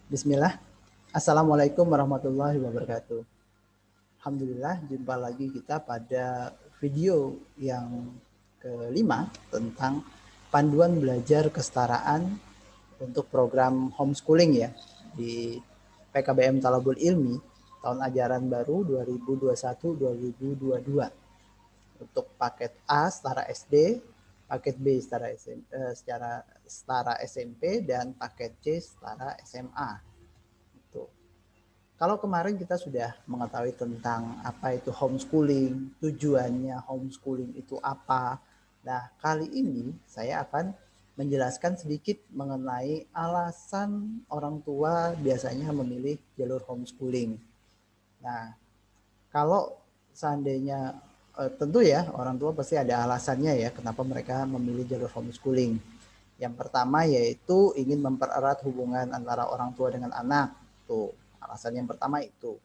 Bismillah. Assalamualaikum warahmatullahi wabarakatuh. Alhamdulillah, jumpa lagi kita pada video yang kelima tentang panduan belajar kesetaraan untuk program homeschooling ya di PKBM Talabul Ilmi tahun ajaran baru 2021-2022 untuk paket A setara SD, paket B setara SMP dan paket C setara SMA. Kalau kemarin kita sudah mengetahui tentang apa itu homeschooling, tujuannya homeschooling itu apa. Nah, kali ini saya akan menjelaskan sedikit mengenai alasan orang tua biasanya memilih jalur homeschooling. Nah, kalau seandainya tentu ya orang tua pasti ada alasannya ya kenapa mereka memilih jalur homeschooling. Yang pertama yaitu ingin mempererat hubungan antara orang tua dengan anak. Tuh, alasan yang pertama itu.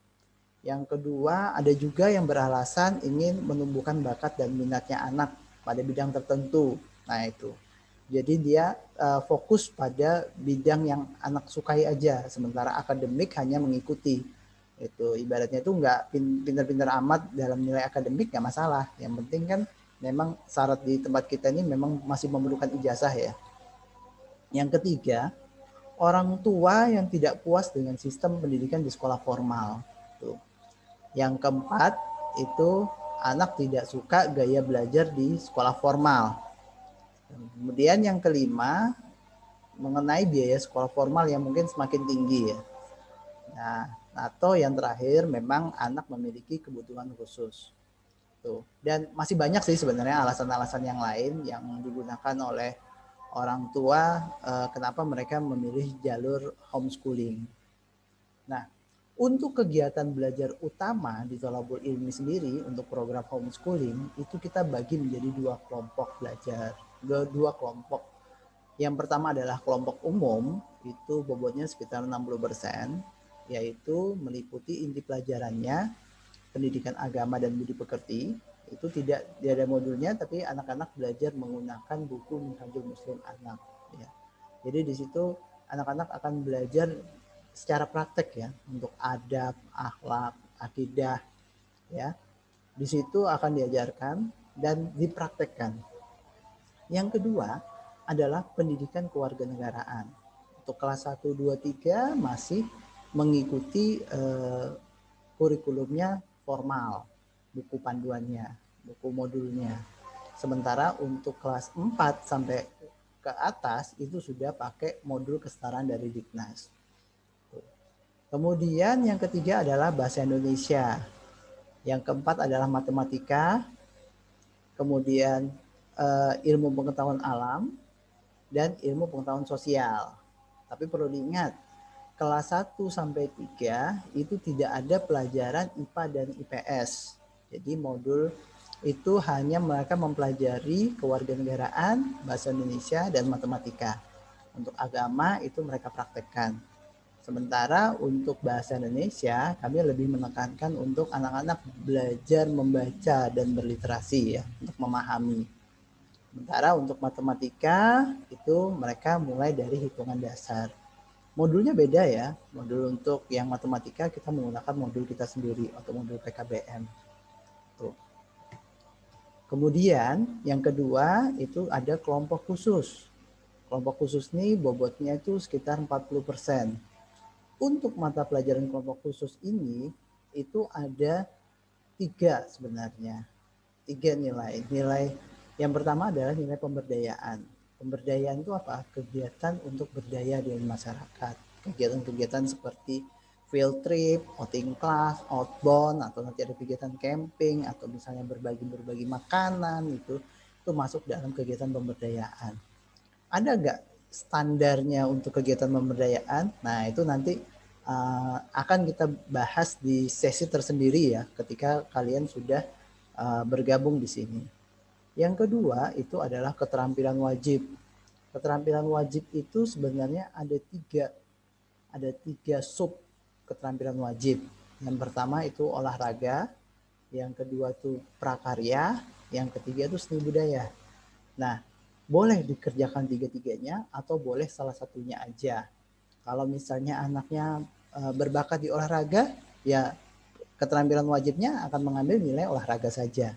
Yang kedua, ada juga yang beralasan ingin menumbuhkan bakat dan minatnya anak pada bidang tertentu. Nah, itu. Jadi dia fokus pada bidang yang anak sukai aja, sementara akademik hanya mengikuti. Itu ibaratnya itu nggak pintar-pintar amat dalam nilai akademik nggak masalah. Yang penting kan memang syarat di tempat kita ini memang masih memerlukan ijazah ya. Yang ketiga, orang tua yang tidak puas dengan sistem pendidikan di sekolah formal. Tuh. Yang keempat itu anak tidak suka gaya belajar di sekolah formal. Kemudian yang kelima mengenai biaya sekolah formal yang mungkin semakin tinggi ya. Nah, atau yang terakhir memang anak memiliki kebutuhan khusus. Tuh. Dan masih banyak sih sebenarnya alasan-alasan yang lain yang digunakan oleh orang tua kenapa mereka memilih jalur homeschooling. Nah, untuk kegiatan belajar utama di Thalabul Ilmi sendiri untuk program homeschooling itu kita bagi menjadi dua kelompok belajar, dua kelompok. Yang pertama adalah kelompok umum, itu bobotnya sekitar 60%, yaitu meliputi inti pelajarannya, pendidikan agama dan budi pekerti. Itu tidak ada modulnya, tapi anak-anak belajar menggunakan buku Minhajul Muslim Anak. Ya. Jadi di situ anak-anak akan belajar secara praktek ya untuk adab, akhlak, akidah ya. Di situ akan diajarkan dan dipraktekkan. Yang kedua adalah pendidikan kewarganegaraan. Untuk kelas 1, 2, 3 masih mengikuti kurikulumnya formal, buku panduannya, buku modulnya. Sementara untuk kelas 4 sampai ke atas itu sudah pakai modul kesetaraan dari Diknas. Kemudian yang ketiga adalah bahasa Indonesia. Yang keempat adalah matematika. Kemudian ilmu pengetahuan alam dan ilmu pengetahuan sosial. Tapi perlu diingat, kelas 1 sampai 3 itu tidak ada pelajaran IPA dan IPS. Jadi modul itu hanya mereka mempelajari kewarganegaraan, bahasa Indonesia dan matematika. Untuk agama itu mereka praktekkan. Sementara untuk bahasa Indonesia, kami lebih menekankan untuk anak-anak belajar membaca dan berliterasi ya, untuk memahami. Sementara untuk matematika, itu mereka mulai dari hitungan dasar. Modulnya beda ya, modul untuk yang matematika kita menggunakan modul kita sendiri atau modul PKBM. Tuh. Kemudian yang kedua itu ada kelompok khusus. Kelompok khusus ini bobotnya itu sekitar 40%. Untuk mata pelajaran kelompok khusus ini itu ada 3 sebenarnya. 3 nilai. Nilai yang pertama adalah nilai pemberdayaan. Pemberdayaan itu apa? Kegiatan untuk berdaya di masyarakat. Kegiatan-kegiatan seperti field trip, outing class, outbound, atau nanti ada kegiatan camping, atau misalnya berbagi makanan, itu masuk dalam kegiatan pemberdayaan. Ada nggak standarnya untuk kegiatan pemberdayaan? Nah, itu nanti akan kita bahas di sesi tersendiri ya, ketika kalian sudah bergabung di sini. Yang kedua itu adalah keterampilan wajib. Keterampilan wajib itu sebenarnya ada tiga sub keterampilan wajib. Yang pertama itu olahraga, yang kedua itu prakarya, yang ketiga itu seni budaya. Nah, boleh dikerjakan tiga-tiganya atau boleh salah satunya aja. Kalau misalnya anaknya berbakat di olahraga, ya keterampilan wajibnya akan mengambil nilai olahraga saja.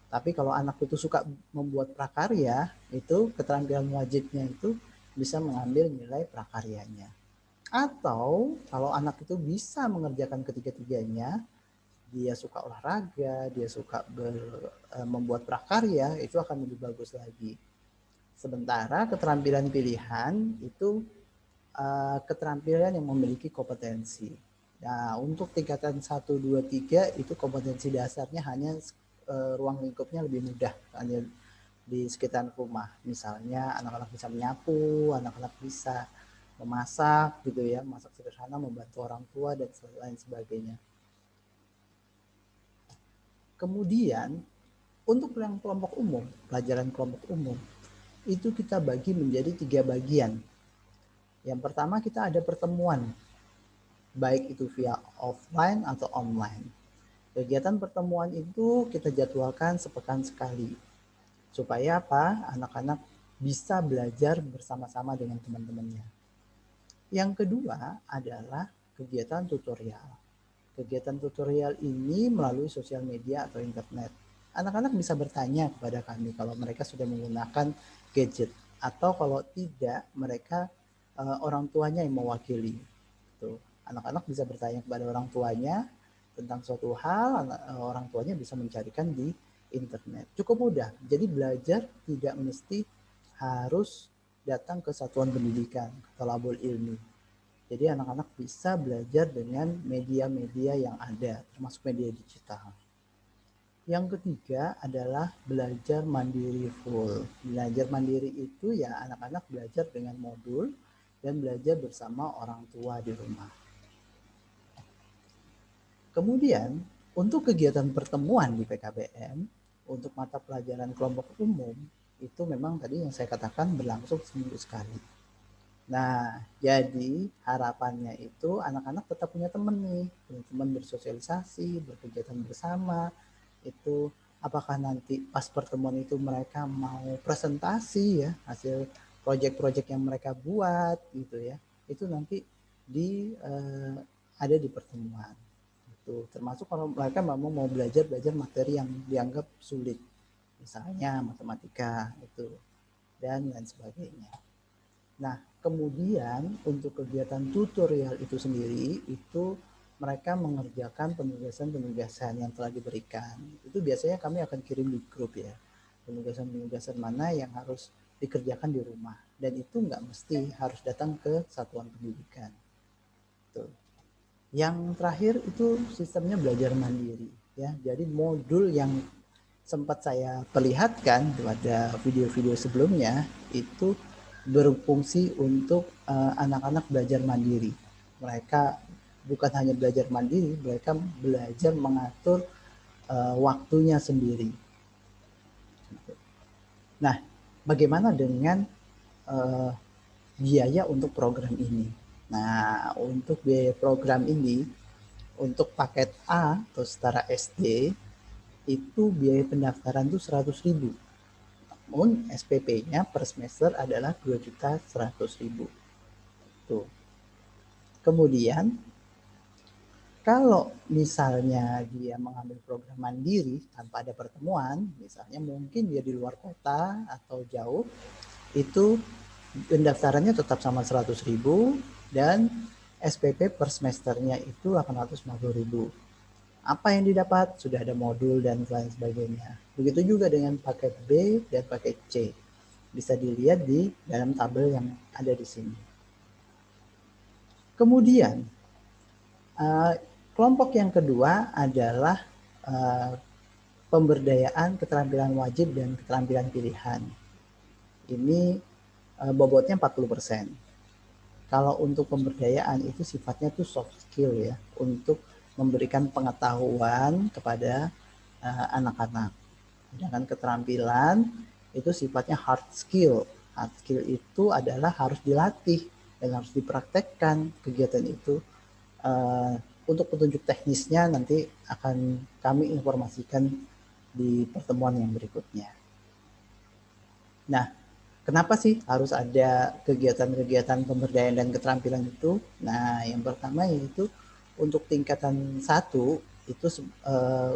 Tapi kalau anak itu suka membuat prakarya, itu keterampilan wajibnya itu bisa mengambil nilai prakaryanya. Atau kalau anak itu bisa mengerjakan ketiga-tiganya, dia suka olahraga, dia suka membuat prakarya, itu akan lebih bagus lagi. Sementara keterampilan pilihan itu keterampilan yang memiliki kompetensi. Nah, untuk tingkatan 1, 2, 3 itu kompetensi dasarnya hanya ruang lingkupnya lebih mudah, hanya di sekitar rumah. Misalnya anak-anak bisa menyapu, anak-anak bisa memasak gitu ya, masak sederhana, membantu orang tua dan lain sebagainya. Kemudian untuk yang kelompok umum, pelajaran kelompok umum, itu kita bagi menjadi 3 bagian. Yang pertama kita ada pertemuan, baik itu via offline atau online. Kegiatan pertemuan itu kita jadwalkan sepekan sekali. Supaya apa? Anak-anak bisa belajar bersama-sama dengan teman-temannya. Yang kedua adalah kegiatan tutorial. Kegiatan tutorial ini melalui sosial media atau internet. Anak-anak bisa bertanya kepada kami kalau mereka sudah menggunakan gadget, atau kalau tidak mereka orang tuanya yang mewakili. Tuh, anak-anak bisa bertanya kepada orang tuanya tentang suatu hal, orang tuanya bisa mencarikan di internet. Cukup mudah. Jadi belajar tidak mesti harus datang ke satuan pendidikan, ke thalabul ilmi. Jadi anak-anak bisa belajar dengan media-media yang ada, termasuk media digital. Yang ketiga adalah belajar mandiri full. Belajar mandiri itu ya anak-anak belajar dengan modul dan belajar bersama orang tua di rumah. Kemudian untuk kegiatan pertemuan di PKBM, untuk mata pelajaran kelompok umum, itu memang tadi yang saya katakan berlangsung seminggu sekali. Nah, jadi harapannya itu anak-anak tetap punya teman nih, punya teman bersosialisasi, berkegiatan bersama. Itu apakah nanti pas pertemuan itu mereka mau presentasi ya, hasil proyek-proyek yang mereka buat gitu ya. Itu nanti ada di pertemuan. Itu termasuk kalau mereka mau belajar materi yang dianggap sulit. Misalnya matematika itu dan lain sebagainya. Nah, kemudian untuk kegiatan tutorial itu sendiri, itu mereka mengerjakan penugasan-penugasan yang telah diberikan. Itu biasanya kami akan kirim di grup ya. Penugasan-penugasan mana yang harus dikerjakan di rumah. Dan itu nggak mesti harus datang ke satuan pendidikan. Tuh. Yang terakhir itu sistemnya belajar mandiri. Ya, jadi modul yang sempat saya perlihatkan pada video-video sebelumnya itu berfungsi untuk anak-anak belajar mandiri. Mereka bukan hanya belajar mandiri, mereka belajar mengatur waktunya sendiri. Nah, bagaimana dengan biaya untuk program ini? Nah, untuk biaya program ini, untuk paket A atau setara SD, itu biaya pendaftaran itu 100.000. Namun SPP-nya per semester adalah 2.100.000. Tuh. Kemudian kalau misalnya dia mengambil program mandiri tanpa ada pertemuan, misalnya mungkin dia di luar kota atau jauh, itu pendaftarannya tetap sama 100.000 dan SPP per semesternya itu 850.000. Apa yang didapat? Sudah ada modul dan lain sebagainya. Begitu juga dengan paket B dan paket C. Bisa dilihat di dalam tabel yang ada di sini. Kemudian kelompok yang kedua adalah pemberdayaan keterampilan wajib dan keterampilan pilihan. Ini bobotnya 40%. Kalau untuk pemberdayaan itu sifatnya tuh soft skill ya, untuk memberikan pengetahuan kepada anak-anak. Sedangkan keterampilan itu sifatnya hard skill. Hard skill itu adalah harus dilatih dan harus dipraktekkan kegiatan itu. Untuk petunjuk teknisnya nanti akan kami informasikan di pertemuan yang berikutnya. Nah, Kenapa sih harus ada kegiatan-kegiatan pemberdayaan dan keterampilan itu? Nah, yang pertama yaitu untuk tingkatan 1 itu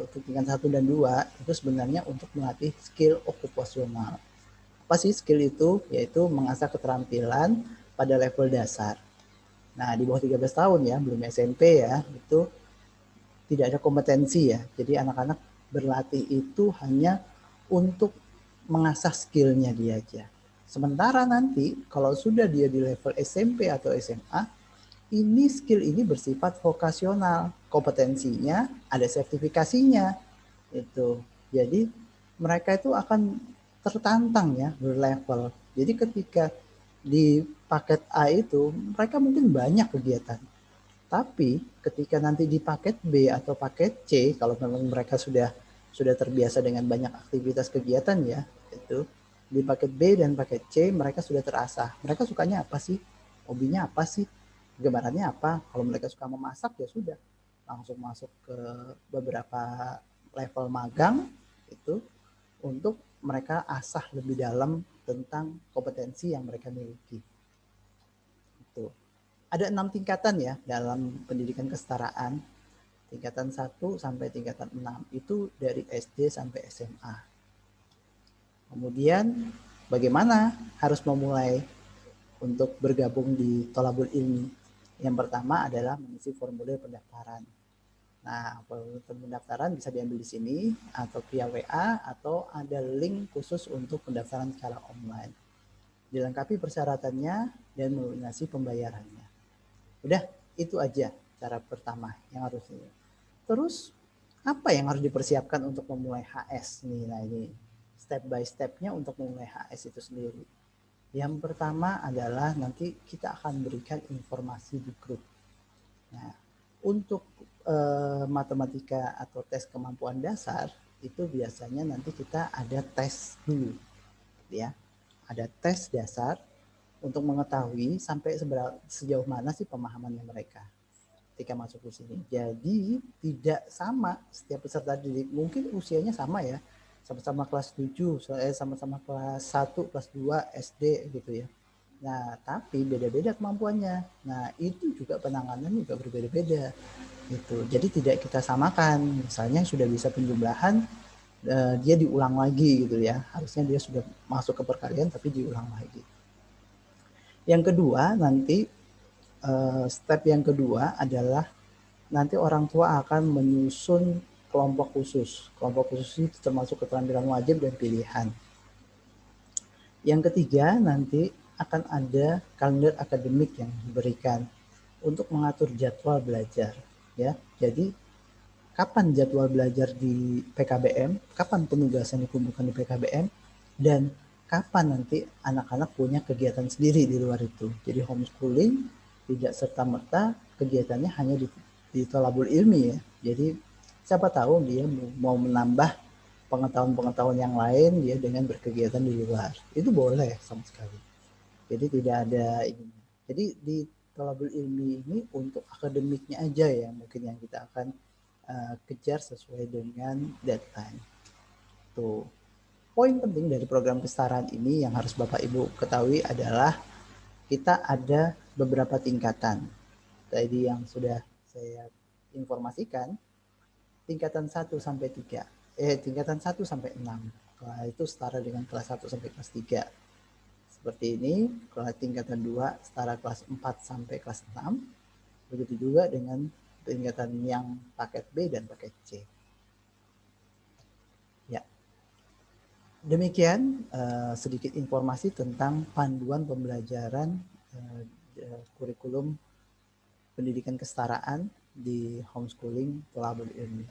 untuk tingkatan 1 dan 2 itu sebenarnya untuk melatih skill okupasional. Apa sih skill itu? Yaitu mengasah keterampilan pada level dasar. Nah, di bawah 13 tahun ya, belum SMP ya, itu tidak ada kompetensi ya. Jadi anak-anak berlatih itu hanya untuk mengasah skillnya dia aja. Sementara nanti kalau sudah dia di level SMP atau SMA, ini skill ini bersifat vokasional. Kompetensinya ada sertifikasinya. Itu. Jadi mereka itu akan tertantang ya berlevel. Jadi ketika di paket A itu mereka mungkin banyak kegiatan. Tapi ketika nanti di paket B atau paket C, kalau memang mereka sudah terbiasa dengan banyak aktivitas kegiatan ya, itu di paket B dan paket C mereka sudah terasah. Mereka sukanya apa sih? Hobinya apa sih? Gembarannya apa? Kalau mereka suka memasak ya sudah langsung masuk ke beberapa level magang itu untuk mereka asah lebih dalam tentang kompetensi yang mereka miliki. Itu. Ada 6 tingkatan ya dalam pendidikan kesetaraan. Tingkatan 1 sampai tingkatan 6 itu dari SD sampai SMA. Kemudian bagaimana harus memulai untuk bergabung di Tolabul Ilmi? Yang pertama adalah mengisi formulir pendaftaran. Nah, formulir pendaftaran bisa diambil di sini atau via WA atau ada link khusus untuk pendaftaran secara online. Dilengkapi persyaratannya dan melunasi pembayarannya. Udah, itu aja cara pertama yang harus ini. Terus apa yang harus dipersiapkan untuk memulai HS nih? Nah, ini step by stepnya untuk memulai HS itu sendiri. Yang pertama adalah nanti kita akan berikan informasi di grup. Nah, untuk matematika atau tes kemampuan dasar itu biasanya nanti kita ada tes dulu, ya. Ada tes dasar untuk mengetahui sampai sejauh mana sih pemahamannya mereka ketika masuk ke sini. Jadi tidak sama setiap peserta didik. Mungkin usianya sama ya, sama-sama kelas 7, sama-sama kelas 1, kelas 2 SD gitu ya. Nah, tapi beda-beda kemampuannya. Nah, itu juga penanganannya juga berbeda-beda. Gitu. Jadi tidak kita samakan. Misalnya sudah bisa penjumlahan, dia diulang lagi gitu ya. Harusnya dia sudah masuk ke perkalian tapi diulang lagi. Yang kedua nanti step yang kedua adalah nanti orang tua akan menyusun kelompok khusus. Kelompok khusus itu termasuk keterampilan wajib dan pilihan. Yang ketiga nanti akan ada kalender akademik yang diberikan untuk mengatur jadwal belajar. Ya, jadi kapan jadwal belajar di PKBM, kapan penugasan dikumpulkan di PKBM, dan kapan nanti anak-anak punya kegiatan sendiri di luar itu. Jadi homeschooling tidak serta-merta kegiatannya hanya di Tolabul Ilmi ya. Jadi siapa tahu dia mau menambah pengetahuan-pengetahuan yang lain dia dengan berkegiatan di luar. Itu boleh sama sekali. Jadi tidak ada ini. Jadi di Tolabul Ilmi ini untuk akademiknya aja ya mungkin yang kita akan kejar sesuai dengan deadline. Tuh. Poin penting dari program kesetaraan ini yang harus Bapak Ibu ketahui adalah kita ada beberapa tingkatan. Tadi yang sudah saya informasikan, tingkatan 1 sampai 3. Tingkatan 1 sampai 6. Itu setara dengan kelas 1 sampai kelas 3. Seperti ini, kelas tingkatan 2 setara kelas 4 sampai kelas 6. Begitu juga dengan tingkatan yang paket B dan paket C. Ya. Demikian sedikit informasi tentang panduan pembelajaran kurikulum pendidikan kesetaraan di homeschooling Tolabul Ilmi.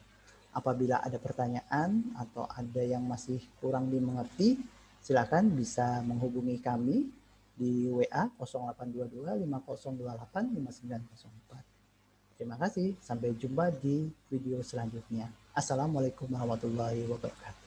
Apabila ada pertanyaan atau ada yang masih kurang dimengerti, silakan bisa menghubungi kami di WA 0822 5028 5904. Terima kasih, sampai jumpa di video selanjutnya. Assalamualaikum warahmatullahi wabarakatuh.